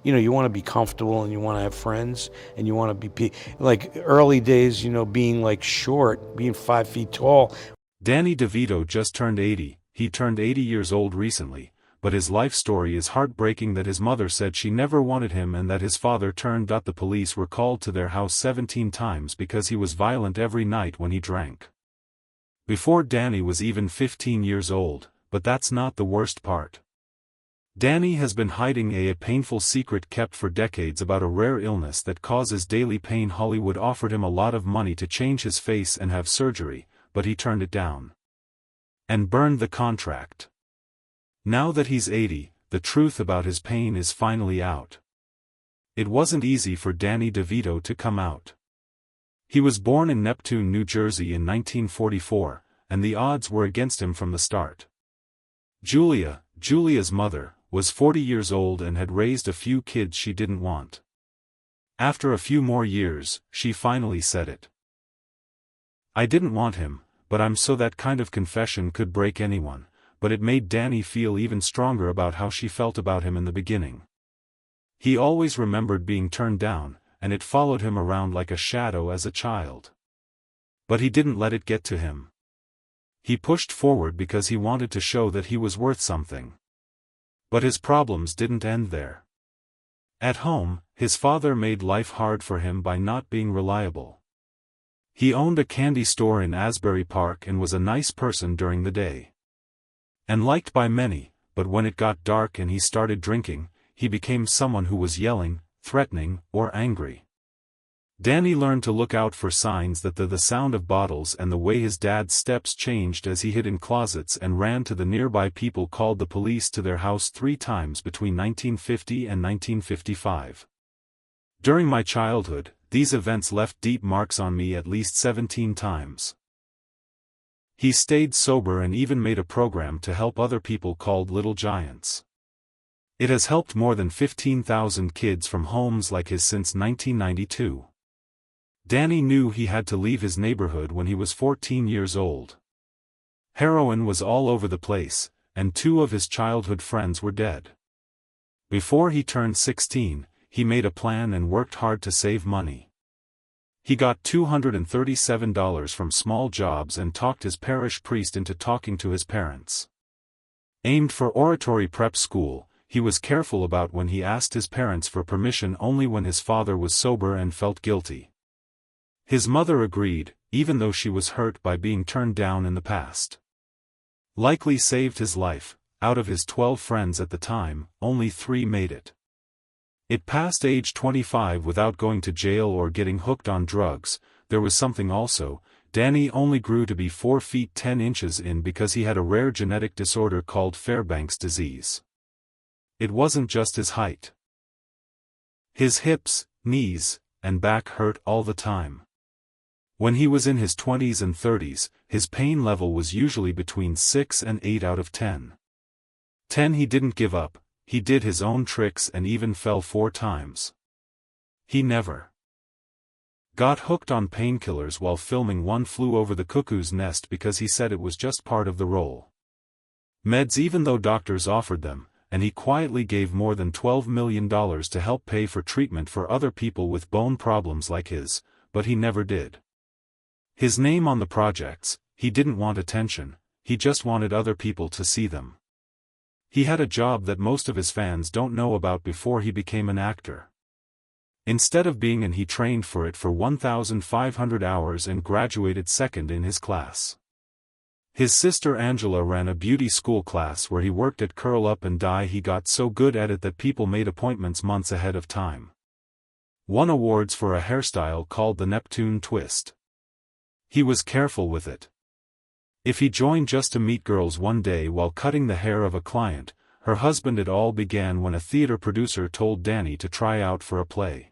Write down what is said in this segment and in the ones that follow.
You want to be comfortable and you want to have friends and you want to be like early days, being like short, being 5 feet tall. Danny Devito just turned 80. He turned 80 years old recently, but his life story is heartbreaking that his mother said she never wanted him and that his father turned out. The police were called to their house 17 times because he was violent every night when he drank. Before Danny was even 15 years old, but that's not the worst part. Danny has been hiding a painful secret kept for decades about a rare illness that causes daily pain. Hollywood offered him a lot of money to change his face and have surgery, but he turned it down and burned the contract. Now that he's 80, the truth about his pain is finally out. It wasn't easy for Danny Devito to come out. He was born in Neptune, New Jersey in 1944, and the odds were against him from the start. Julia's mother, was 40 years old and had raised a few kids she didn't want. After a few more years, she finally said it. "I didn't want him, but I'm so." That kind of confession could break anyone, but it made Danny feel even stronger about how she felt about him in the beginning. He always remembered being turned down, and it followed him around like a shadow as a child. But he didn't let it get to him. He pushed forward because he wanted to show that he was worth something. But his problems didn't end there. At home, his father made life hard for him by not being reliable. He owned a candy store in Asbury Park and was a nice person during the day, and liked by many, but when it got dark and he started drinking, he became someone who was yelling, threatening, or angry. Danny learned to look out for signs that the sound of bottles and the way his dad's steps changed as he hid in closets and ran to the nearby. People called the police to their house 3 times between 1950 and 1955. During my childhood, these events left deep marks on me at least 17 times. He stayed sober and even made a program to help other people called Little Giants. It has helped more than 15,000 kids from homes like his since 1992. Danny knew he had to leave his neighborhood when he was 14 years old. Heroin was all over the place, and 2 of his childhood friends were dead. Before he turned 16, he made a plan and worked hard to save money. He got $237 from small jobs and talked his parish priest into talking to his parents. Aimed for oratory prep school, he was careful about when he asked his parents for permission only when his father was sober and felt guilty. His mother agreed, even though she was hurt by being turned down in the past. Likely saved his life. Out of his 12 friends at the time, only 3 made it. It passed age 25 without going to jail or getting hooked on drugs. There was something also. Danny only grew to be 4 feet 10 inches in because he had a rare genetic disorder called Fairbanks disease. It wasn't just his height. His hips, knees, and back hurt all the time. When he was in his 20s and 30s, his pain level was usually between 6 and 8 out of 10. He didn't give up. He did his own tricks and even fell 4 times. He never got hooked on painkillers while filming One Flew Over the Cuckoo's Nest because he said it was just part of the role. Meds even though doctors offered them, and he quietly gave more than $12 million to help pay for treatment for other people with bone problems like his, but he never did. His name on the projects, he didn't want attention, he just wanted other people to see them. He had a job that most of his fans don't know about before he became an actor. Instead of being he trained for it for 1,500 hours and graduated second in his class. His sister Angela ran a beauty school class where he worked at curl up and dye. He got so good at it that people made appointments months ahead of time. Won awards for a hairstyle called the Neptune twist. He was careful with it. If he joined just to meet girls one day while cutting the hair of a client, her husband. It all began when a theater producer told Danny to try out for a play.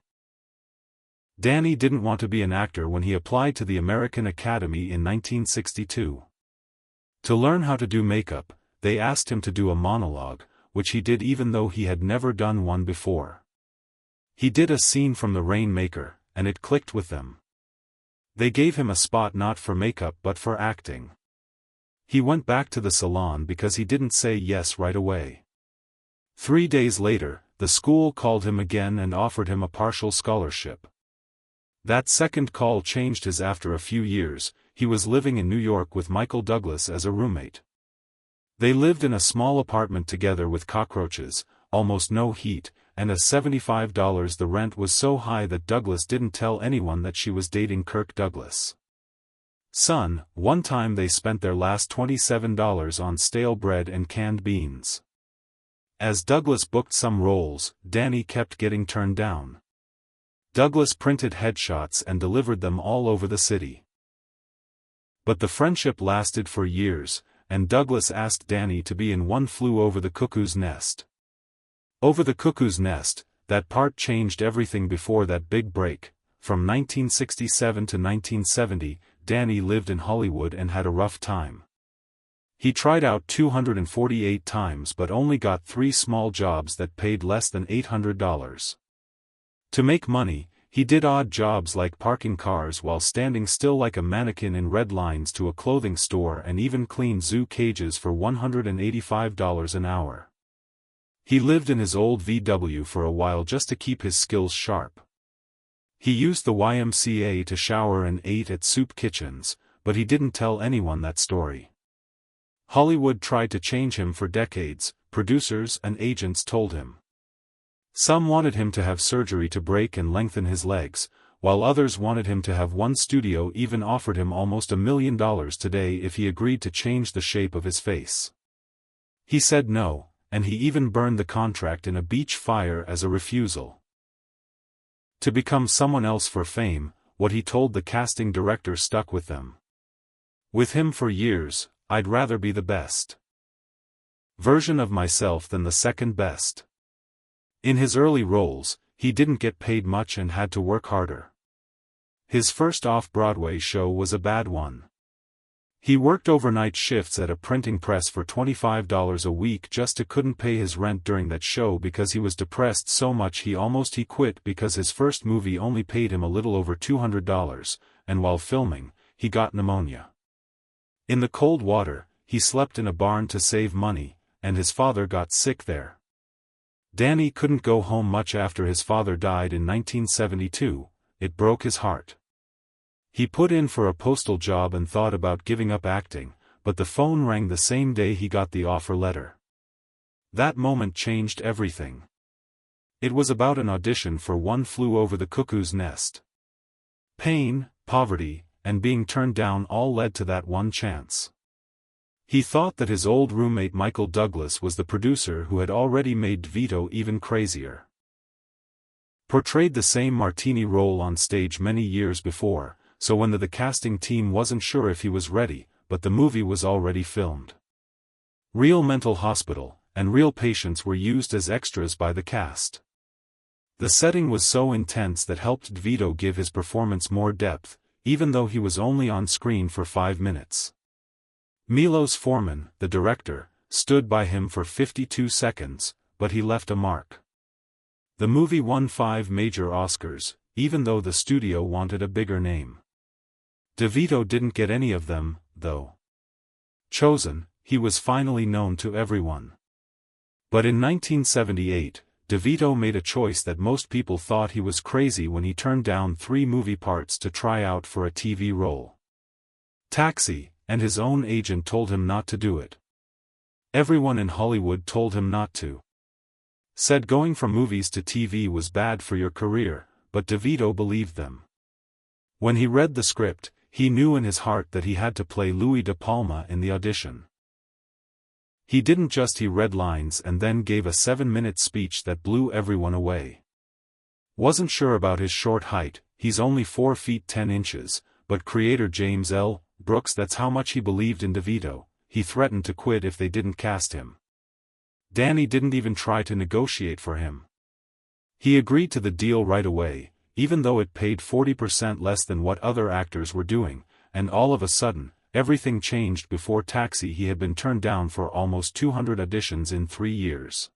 Danny didn't want to be an actor when he applied to the American Academy in 1962. To learn how to do makeup, they asked him to do a monologue, which he did even though he had never done one before. He did a scene from The Rainmaker, and it clicked with them. They gave him a spot not for makeup but for acting. He went back to the salon because he didn't say yes right away. 3 days later, the school called him again and offered him a partial scholarship. That second call changed his after a few years. He was living in New York with Michael Douglas as a roommate. They lived in a small apartment together with cockroaches, almost no heat, and at $75 the rent was so high that Douglas didn't tell anyone that she was dating Kirk Douglas. Son, one time they spent their last $27 on stale bread and canned beans. As Douglas booked some roles, Danny kept getting turned down. Douglas printed headshots and delivered them all over the city. But the friendship lasted for years, and Douglas asked Danny to be in One Flew Over the Cuckoo's Nest. Over the Cuckoo's Nest, that part changed everything before that big break. From 1967 to 1970, Danny lived in Hollywood and had a rough time. He tried out 248 times but only got 3 small jobs that paid less than $800. To make money, he did odd jobs like parking cars while standing still like a mannequin in red lines to a clothing store and even cleaned zoo cages for $185 an hour. He lived in his old VW for a while just to keep his skills sharp. He used the YMCA to shower and ate at soup kitchens, but he didn't tell anyone that story. Hollywood tried to change him for decades, producers and agents told him. Some wanted him to have surgery to break and lengthen his legs, while others wanted him to have one. Studio even offered him almost $1 million today if he agreed to change the shape of his face. He said no, and he even burned the contract in a beach fire as a refusal. To become someone else for fame, what he told the casting director stuck with them. With him for years, I'd rather be the best version of myself than the second best. In his early roles, he didn't get paid much and had to work harder. His first off-Broadway show was a bad one. He worked overnight shifts at a printing press for $25 a week just to couldn't pay his rent during that show because he was depressed so much he quit because his first movie only paid him a little over $200, and while filming, he got pneumonia. In the cold water, he slept in a barn to save money, and his father got sick there. Danny couldn't go home much after his father died in 1972, it broke his heart. He put in for a postal job and thought about giving up acting, but the phone rang the same day he got the offer letter. That moment changed everything. It was about an audition for One Flew Over the Cuckoo's Nest. Pain, poverty, and being turned down all led to that one chance. He thought that his old roommate Michael Douglas was the producer who had already made Devito even crazier. Portrayed the same martini role on stage many years before, so when the casting team wasn't sure if he was ready, but the movie was already filmed. Real mental hospital, and real patients were used as extras by the cast. The setting was so intense that helped Devito give his performance more depth, even though he was only on screen for 5 minutes. Milos Forman, the director, stood by him for 52 seconds, but he left a mark. The movie won 5 major Oscars, even though the studio wanted a bigger name. Devito didn't get any of them, though. Chosen, he was finally known to everyone. But in 1978, Devito made a choice that most people thought he was crazy when he turned down 3 movie parts to try out for a TV role. Taxi, and his own agent told him not to do it. Everyone in Hollywood told him not to. Said going from movies to TV was bad for your career, but Devito believed them. When he read the script, he knew in his heart that he had to play Louis De Palma in the audition. He didn't just he read lines and then gave a 7-minute speech that blew everyone away. Wasn't sure about his short height, he's only 4 feet 10 inches, but creator James L. Brooks, that's how much he believed in Devito. He threatened to quit if they didn't cast him. Danny didn't even try to negotiate for him. He agreed to the deal right away, even though it paid 40% less than what other actors were doing, and all of a sudden, everything changed. Before Taxi he had been turned down for almost 200 auditions in 3 years.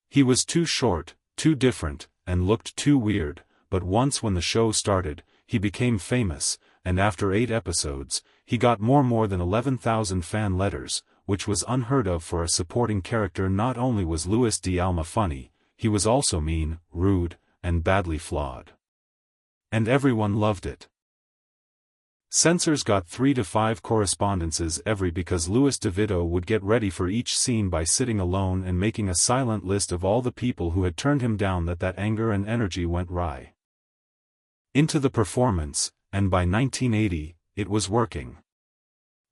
He was too short, too different, and looked too weird, but once when the show started, he became famous, and after 8 episodes, he got more than 11,000 fan letters, which was unheard of for a supporting character. Not only was Luis de Alma funny, he was also mean, rude, and badly flawed. And everyone loved it. Censors got 3 to 5 correspondences every because Louis Devito would get ready for each scene by sitting alone and making a silent list of all the people who had turned him down. That anger and energy went right into the performance, and by 1980, it was working.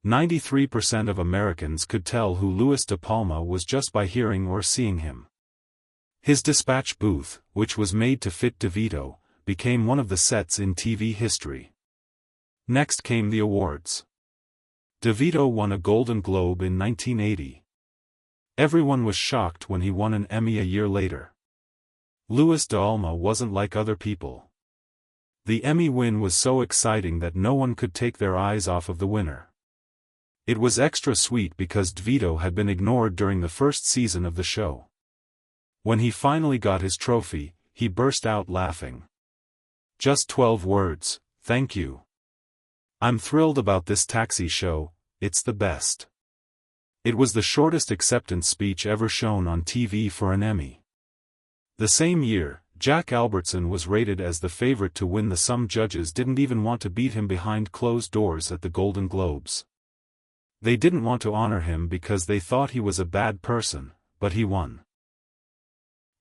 93% of Americans could tell who Louis De Palma was just by hearing or seeing him. His dispatch booth, which was made to fit Devito, became one of the sets in TV history. Next came the awards. Devito won a Golden Globe in 1980. Everyone was shocked when he won an Emmy a year later. Louis De Palma wasn't like other people. The Emmy win was so exciting that no one could take their eyes off of the winner. It was extra sweet because Devito had been ignored during the first season of the show. When he finally got his trophy, he burst out laughing. Just 12 words, "Thank you. I'm thrilled about this taxi show, it's the best." It was the shortest acceptance speech ever shown on TV for an Emmy. The same year, Jack Albertson was rated as the favorite to win. Some judges didn't even want to beat him behind closed doors at the Golden Globes. They didn't want to honor him because they thought he was a bad person, but he won.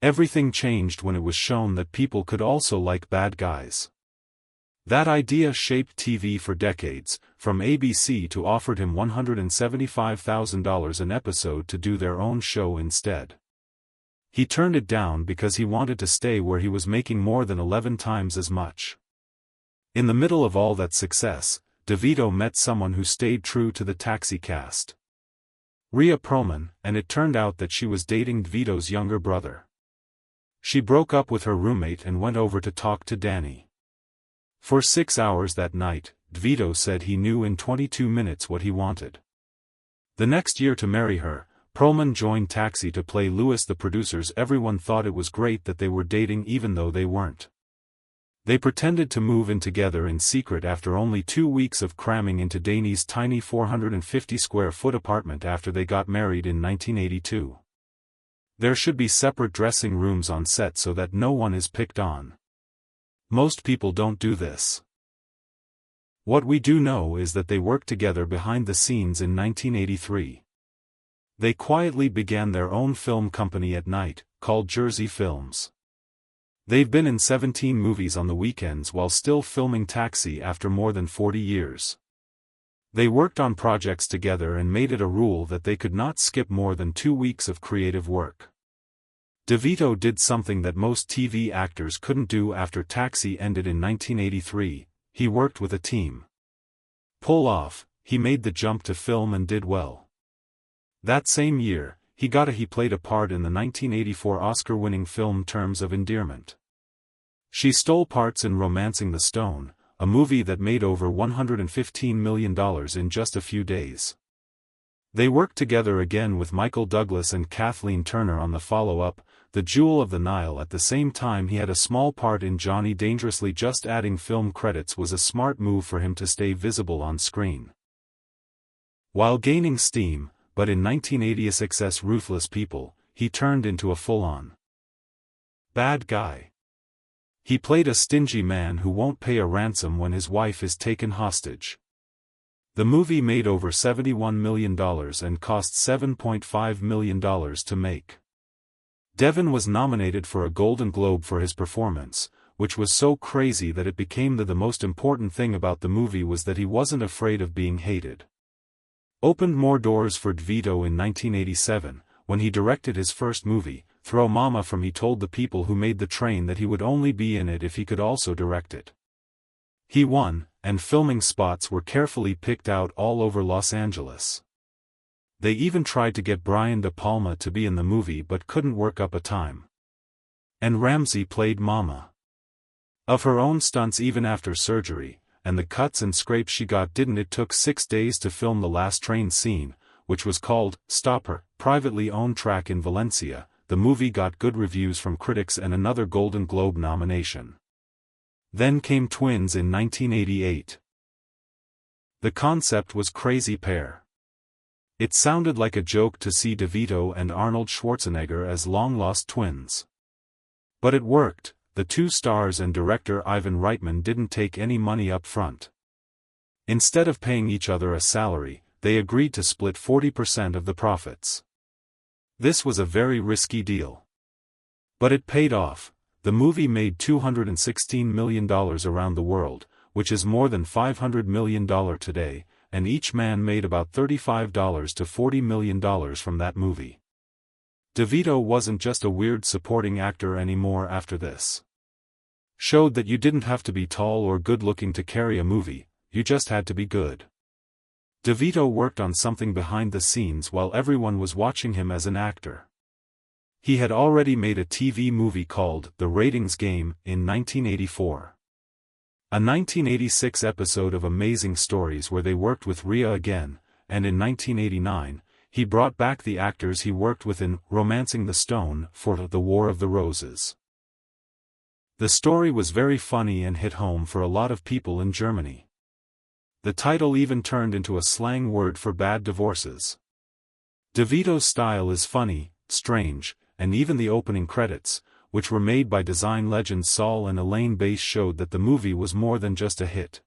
Everything changed when it was shown that people could also like bad guys. That idea shaped TV for decades, from ABC to offered him $175,000 an episode to do their own show instead. He turned it down because he wanted to stay where he was making more than 11 times as much. In the middle of all that success, Devito met someone who stayed true to the Taxi cast. Rhea Perlman, and it turned out that she was dating Devito's younger brother. She broke up with her roommate and went over to talk to Danny. For 6 hours that night, Devito said he knew in 22 minutes what he wanted. The next year to marry her, Perlman joined Taxi to play Louis. The producers. Everyone thought it was great that they were dating even though they weren't. They pretended to move in together in secret after only 2 weeks of cramming into Danny's tiny 450-square-foot apartment after they got married in 1982. There should be separate dressing rooms on set so that no one is picked on. Most people don't do this. What we do know is that they worked together behind the scenes in 1983. They quietly began their own film company at night, called Jersey Films. They've been in 17 movies on the weekends while still filming Taxi after more than 40 years. They worked on projects together and made it a rule that they could not skip more than 2 weeks of creative work. Devito did something that most TV actors couldn't do after Taxi ended in 1983, he worked with a team. Pull off, he made the jump to film and did well. That same year, he played a part in the 1984 Oscar-winning film Terms of Endearment. She stole parts in Romancing the Stone, a movie that made over $115 million in just a few days. They worked together again with Michael Douglas and Kathleen Turner on the follow-up, The Jewel of the Nile. At the same time he had a small part in Johnny Dangerously. Just adding film credits was a smart move for him to stay visible on screen. While gaining steam, but in 1986's Ruthless People, he turned into a full-on bad guy. He played a stingy man who won't pay a ransom when his wife is taken hostage. The movie made over $71 million and cost $7.5 million to make. Devin was nominated for a Golden Globe for his performance, which was so crazy that it became the most important thing about the movie was that he wasn't afraid of being hated. Opened more doors for Devito in 1987, when he directed his first movie, Throw Mama From. He told the people who made the train that he would only be in it if he could also direct it. He won, and filming spots were carefully picked out all over Los Angeles. They even tried to get Brian De Palma to be in the movie but couldn't work up a time. And Ramsey played Mama. Of her own stunts even after surgery, and the cuts and scrapes she got. It took 6 days to film the last train scene, which was called Stop Her, privately owned track in Valencia. The movie got good reviews from critics and another Golden Globe nomination. Then came Twins in 1988. The concept was Crazy Pair. It sounded like a joke to see Devito and Arnold Schwarzenegger as long-lost twins. But it worked. The two stars and director Ivan Reitman didn't take any money up front. Instead of paying each other a salary, they agreed to split 40% of the profits. This was a very risky deal. But it paid off. The movie made $216 million around the world, which is more than $500 million today, and each man made about $35 to $40 million from that movie. Devito wasn't just a weird supporting actor anymore after this. Showed that you didn't have to be tall or good-looking to carry a movie, you just had to be good. Devito worked on something behind the scenes while everyone was watching him as an actor. He had already made a TV movie called The Ratings Game in 1984. A 1986 episode of Amazing Stories where they worked with Rhea again, and in 1989, he brought back the actors he worked with in Romancing the Stone for The War of the Roses. The story was very funny and hit home for a lot of people in Germany. The title even turned into a slang word for bad divorces. Devito's style is funny, strange, and even the opening credits, which were made by design legends Saul and Elaine Bass, showed that the movie was more than just a hit.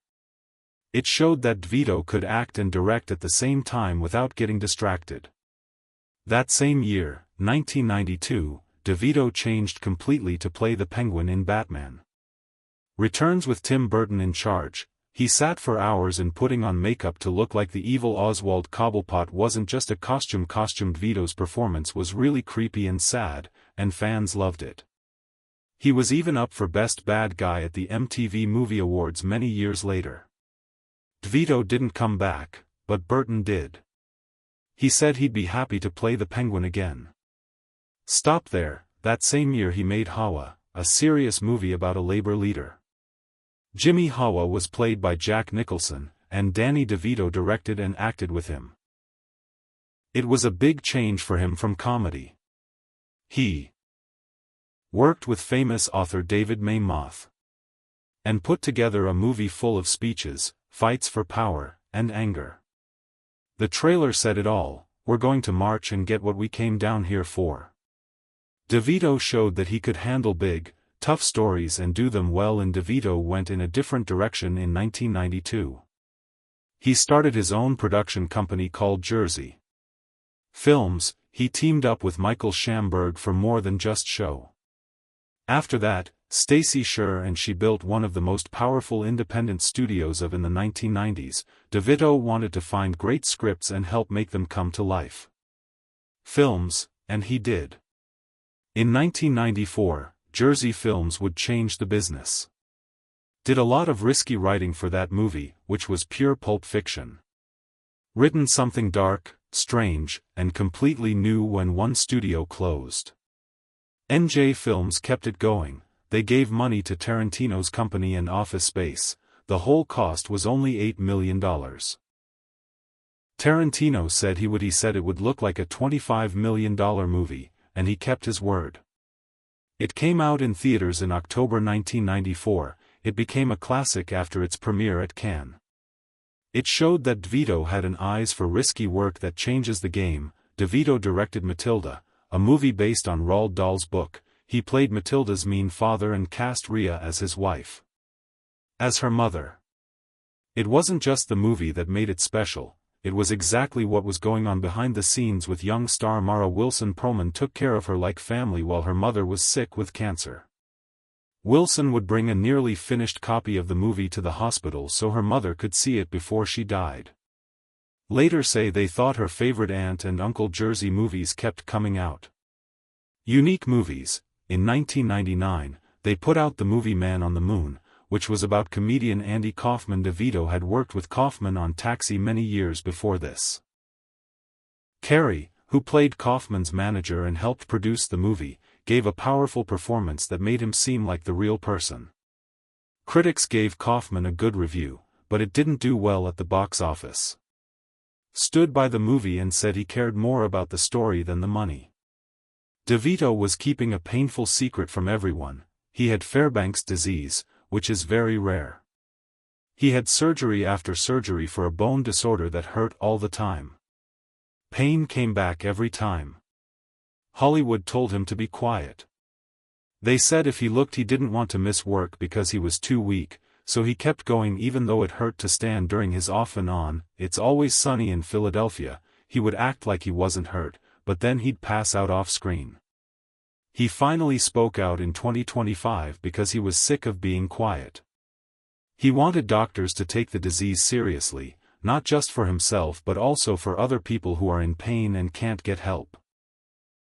It showed that Devito could act and direct at the same time without getting distracted. That same year, 1992, Devito changed completely to play the Penguin in Batman Returns with Tim Burton in charge. He sat for hours in putting on makeup to look like the evil Oswald Cobblepot. Wasn't just a costume. Devito's performance was really creepy and sad, and fans loved it. He was even up for Best Bad Guy at the MTV Movie Awards many years later. Devito didn't come back, but Burton did. He said he'd be happy to play the Penguin again. Stop there. That same year he made Hawa, a serious movie about a labor leader. Jimmy Hawa was played by Jack Nicholson, and Danny DeVito directed and acted with him. It was a big change for him from comedy. He worked with famous author David May Moth and put together a movie full of speeches, fights for power, and anger. The trailer said it all: we're going to march and get what we came down here for. DeVito showed that he could handle big, tough stories and do them well, and DeVito went in a different direction in 1992. He started his own production company called Jersey Films. He teamed up with Michael Shamberg for More Than Just Show. After that, Stacey Sher and she built one of the most powerful independent studios in the 1990s. DeVito wanted to find great scripts and help make them come to life. Films, and he did. In 1994, Jersey Films would change the business. Did a lot of risky writing for that movie, which was pure pulp fiction. Written something dark, strange, and completely new when one studio closed. NJ Films kept it going. They gave money to Tarantino's company and office space. The whole cost was only $8 million. Tarantino said he said it would look like a $25 million movie, and he kept his word. It came out in theaters in October 1994. It became a classic after its premiere at Cannes. It showed that DeVito had an eyes for risky work that changes the game. DeVito directed Matilda, a movie based on Roald Dahl's book. He played Matilda's mean father and cast Rhea as his wife. As her mother. It wasn't just the movie that made it special. It was exactly what was going on behind the scenes with young star Mara Wilson. Perlman took care of her like family while her mother was sick with cancer. Wilson would bring a nearly finished copy of the movie to the hospital so her mother could see it before she died. Later say they thought her favorite Aunt and Uncle Jersey movies kept coming out. Unique movies. In 1999, they put out the movie Man on the Moon, which was about comedian Andy Kaufman. DeVito had worked with Kaufman on Taxi many years before this. Carey, who played Kaufman's manager and helped produce the movie, gave a powerful performance that made him seem like the real person. Critics gave Kaufman a good review, but it didn't do well at the box office. Stood by the movie and said he cared more about the story than the money. DeVito was keeping a painful secret from everyone. He had Fairbanks disease, which is very rare. He had surgery after surgery for a bone disorder that hurt all the time. Pain came back every time. Hollywood told him to be quiet. They said if he looked he didn't want to miss work because he was too weak, so he kept going even though it hurt to stand during his off and on It's Always Sunny in Philadelphia. He would act like he wasn't hurt, but then he'd pass out off screen. He finally spoke out in 2025 because he was sick of being quiet. He wanted doctors to take the disease seriously, not just for himself but also for other people who are in pain and can't get help.